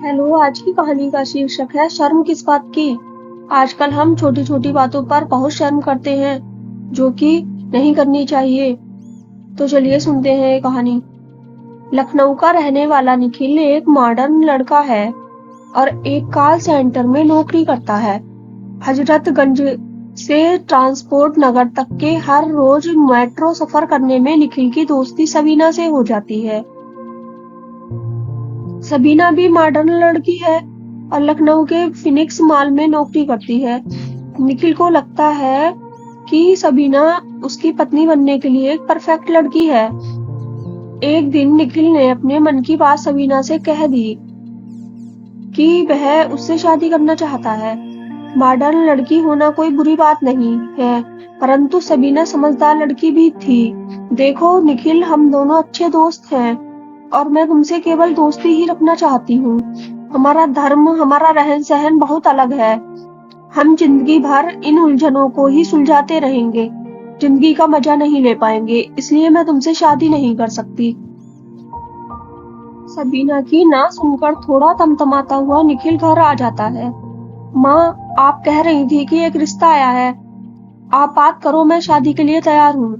Hello, आज की कहानी का शीर्षक है शर्म किस बात की। आजकल हम छोटी छोटी बातों पर बहुत शर्म करते हैं, जो कि नहीं करनी चाहिए। तो चलिए सुनते हैं ये कहानी। लखनऊ का रहने वाला निखिल एक मॉडर्न लड़का है और एक कॉल सेंटर में नौकरी करता है। हजरतगंज से ट्रांसपोर्ट नगर तक के हर रोज मेट्रो सफर करने में निखिल की दोस्ती सबीना से हो जाती है। सबीना भी मॉडर्न लड़की है और लखनऊ के फिनिक्स मॉल में नौकरी करती है। निखिल को लगता है कि सबीना उसकी पत्नी बनने के लिए एक परफेक्ट लड़की है। एक दिन निखिल ने अपने मन की बात सबीना से कह दी कि वह उससे शादी करना चाहता है। मॉडर्न लड़की होना कोई बुरी बात नहीं है, परंतु सबीना समझदार लड़की भी थी। देखो निखिल, हम दोनों अच्छे दोस्त हैं और मैं तुमसे केवल दोस्ती ही रखना चाहती हूँ। हमारा धर्म, हमारा रहन सहन बहुत अलग है। हम जिंदगी भर इन उलझनों को ही सुलझाते रहेंगे, जिंदगी का मजा नहीं ले पाएंगे, इसलिए मैं तुमसे शादी नहीं कर सकती। सबीना की ना सुनकर थोड़ा तमतमाता हुआ निखिल घर आ जाता है। माँ, आप कह रही थी कि एक रिश्ता आया है। आप बात करो, मैं शादी के लिए तैयार हूँ।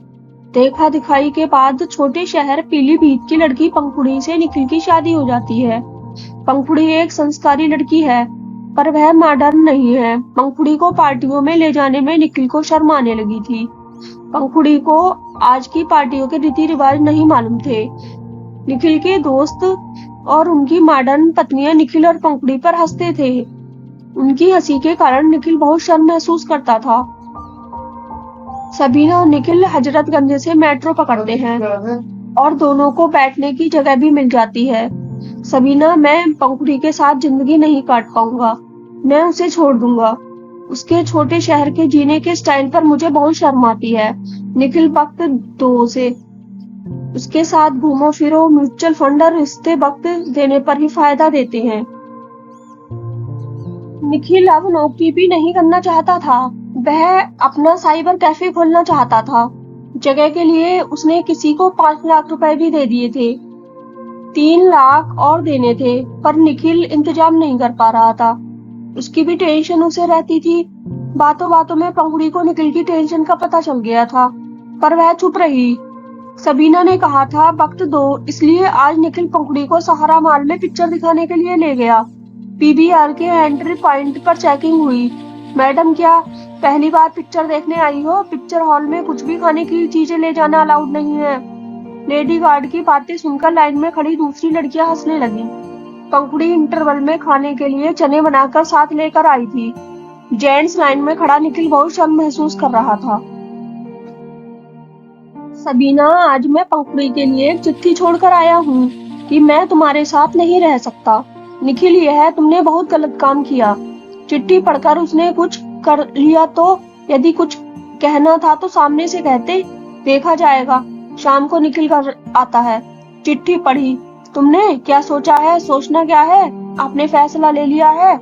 देखा दिखाई के बाद छोटे शहर पीलीभीत की लड़की पंखुड़ी से निखिल की शादी हो जाती है। पंखुड़ी एक संस्कारी लड़की है, पर वह मॉडर्न नहीं है। पंखुड़ी को पार्टियों में ले जाने में निखिल को शर्म आने लगी थी। पंखुड़ी को आज की पार्टियों के रीति रिवाज नहीं मालूम थे। निखिल के दोस्त और उनकी मॉडर्न पत्नियां निखिल और पंखुड़ी पर हंसते थे। उनकी हंसी के कारण निखिल बहुत शर्म महसूस करता था। सबीना और निखिल हजरतगंज से मेट्रो पकड़ते हैं और दोनों को बैठने की जगह भी मिल जाती है। सबीना, मैं पंखुड़ी के साथ जिंदगी नहीं काट पाऊंगा। मैं उसे छोड़ दूंगा। उसके छोटे शहर के जीने के स्टाइल पर मुझे बहुत शर्म आती है। निखिल, वक्त दो उसे। उसके साथ घूमो फिरो, म्यूचुअल फंड और रिश्ते वक्त देने पर ही फायदा देते हैं। निखिल अब नौकरी भी नहीं करना चाहता था। वह अपना साइबर कैफे खोलना चाहता था। जगह के लिए उसने किसी को 5 लाख रुपए भी दे दिए थे। 3 लाख और देने थे, पर निखिल इंतजाम नहीं कर पा रहा था। उसकी भी टेंशन उसे रहती थी। बातों बातों में पंखुड़ी को निखिल की टेंशन का पता चल गया था, पर वह चुप रही। सबीना ने कहा था वक्त दो, इसलिए आज निखिल पंखुड़ी को सहारा मॉल में पिक्चर दिखाने के लिए ले गया। पीवीआर के एंट्री पॉइंट पर चेकिंग हुई। मैडम, क्या पहली बार पिक्चर देखने आई हो? पिक्चर हॉल में कुछ भी खाने की चीजें ले जाना अलाउड नहीं है। लेडी गार्ड की बातें सुनकर लाइन में खड़ी दूसरी लड़कियां हंसने लगी। पंखुड़ी इंटरवल में खाने के लिए चने बनाकर साथ लेकर आई थी। जेंट्स लाइन में खड़ा निखिल बहुत शर्म महसूस कर रहा था। सबीना, आज मैं पंखुड़ी के लिए एक चिट्ठी छोड़कर आया हूँ कि मैं तुम्हारे साथ नहीं रह सकता। निखिल, यह है तुमने बहुत गलत काम किया। चिट्ठी पढ़कर उसने कुछ कर लिया तो? यदि कुछ कहना था तो सामने से कहते, देखा जाएगा। शाम को निखिल घर आता है। चिट्ठी पढ़ी। तुमने क्या सोचा है? सोचना क्या है? आपने फैसला ले लिया है।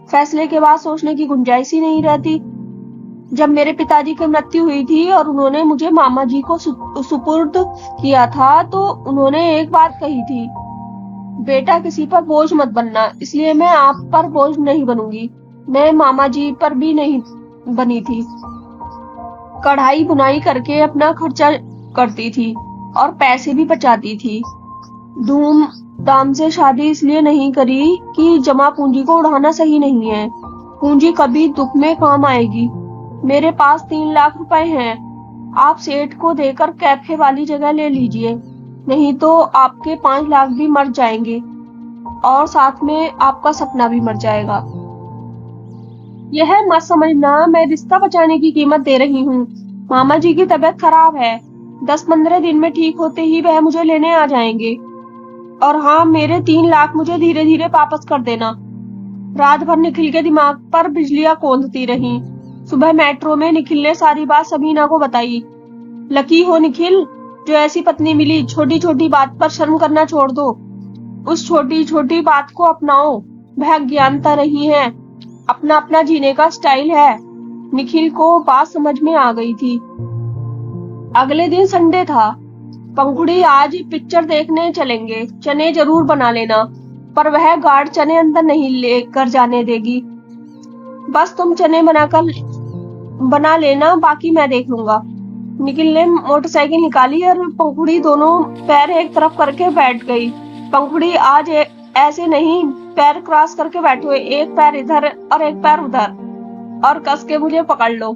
फैसले के बाद सोचने की गुंजाइश ही नहीं रहती। जब मेरे पिताजी की मृत्यु हुई थी और उन्होंने मुझे मामा जी को सुपुर्द किया था, तो उन्होंने एक बात कही थी, बेटा किसी पर बोझ मत बनना। इसलिए मैं आप पर बोझ नहीं बनूंगी। मैं मामा जी पर भी नहीं बनी थी। कढ़ाई बुनाई करके अपना खर्चा करती थी और पैसे भी बचाती थी। धूमधाम से शादी इसलिए नहीं करी कि जमा पूंजी को उड़ाना सही नहीं है। पूंजी कभी दुख में काम आएगी। मेरे पास 3 लाख रुपए हैं। आप सेठ को देकर कैफे वाली जगह ले लीजिए, नहीं तो आपके 5 लाख भी मर जाएंगे और साथ में आपका सपना भी मर जाएगा। यह मत समझना मैं रिश्ता बचाने की कीमत दे रही हूँ। मामा जी की तबीयत खराब है। 10-15 दिन में ठीक होते ही वह मुझे लेने आ जाएंगे। और हाँ, मेरे 3 लाख मुझे धीरे धीरे वापस कर देना। रात भर निखिल के दिमाग पर बिजलियां कौंधती रहीं। सुबह मेट्रो में निखिल ने सारी बात सबीना को बताई। लकी हो निखिल, जो ऐसी पत्नी मिली। छोटी छोटी बात पर शर्म करना छोड़ दो। उस छोटी छोटी बात को अपनाओ। वह अज्ञानता नहीं है, अपना अपना जीने का स्टाइल है। निखिल को बात समझ में आ गई थी। अगले दिन संडे था। पंखुड़ी, आज पिक्चर देखने चलेंगे, चने जरूर बना लेना। पर वह गार्ड चने अंदर नहीं लेकर जाने देगी। बस तुम चने बना लेना, बाकी मैं देख लूंगा। निखिल ने मोटरसाइकिल निकाली और पंखुड़ी दोनों पैर एक तरफ करके बैठ गई। पंखुड़ी आज ऐसे नहीं, पैर क्रॉस करके बैठो, एक पैर इधर और एक पैर उधर, और कस के मुझे पकड़ लो।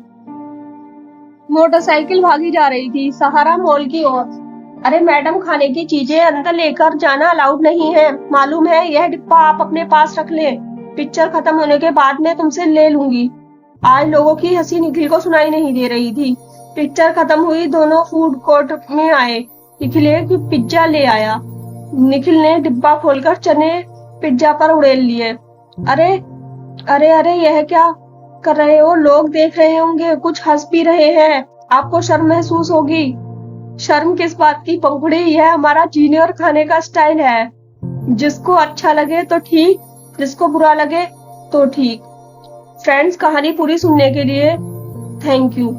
मोटरसाइकिल भागी जा रही थी सहारा मॉल की ओर। अरे मैडम, खाने की चीजें अंदर लेकर जाना अलाउड नहीं है, मालूम है? यह डिब्बा आप अपने पास रख ले, पिक्चर खत्म होने के बाद मैं तुमसे ले लूंगी। आज लोगों की हंसी निखिल को सुनाई नहीं दे रही थी। पिक्चर खत्म हुई, दोनों फूड कोर्ट में आए। निखिल एक पिज्जा ले आया। निखिल ने डिब्बा खोलकर चने पिज्जा पर उड़ेल लिए। अरे अरे अरे, यह क्या कर रहे हो? लोग देख रहे होंगे, कुछ हंस भी रहे हैं, आपको शर्म महसूस होगी। शर्म किस बात की पंखुड़ी, यह हमारा जीने और खाने का स्टाइल है। जिसको अच्छा लगे तो ठीक, जिसको बुरा लगे तो ठीक। फ्रेंड्स, कहानी पूरी सुनने के लिए थैंक यू।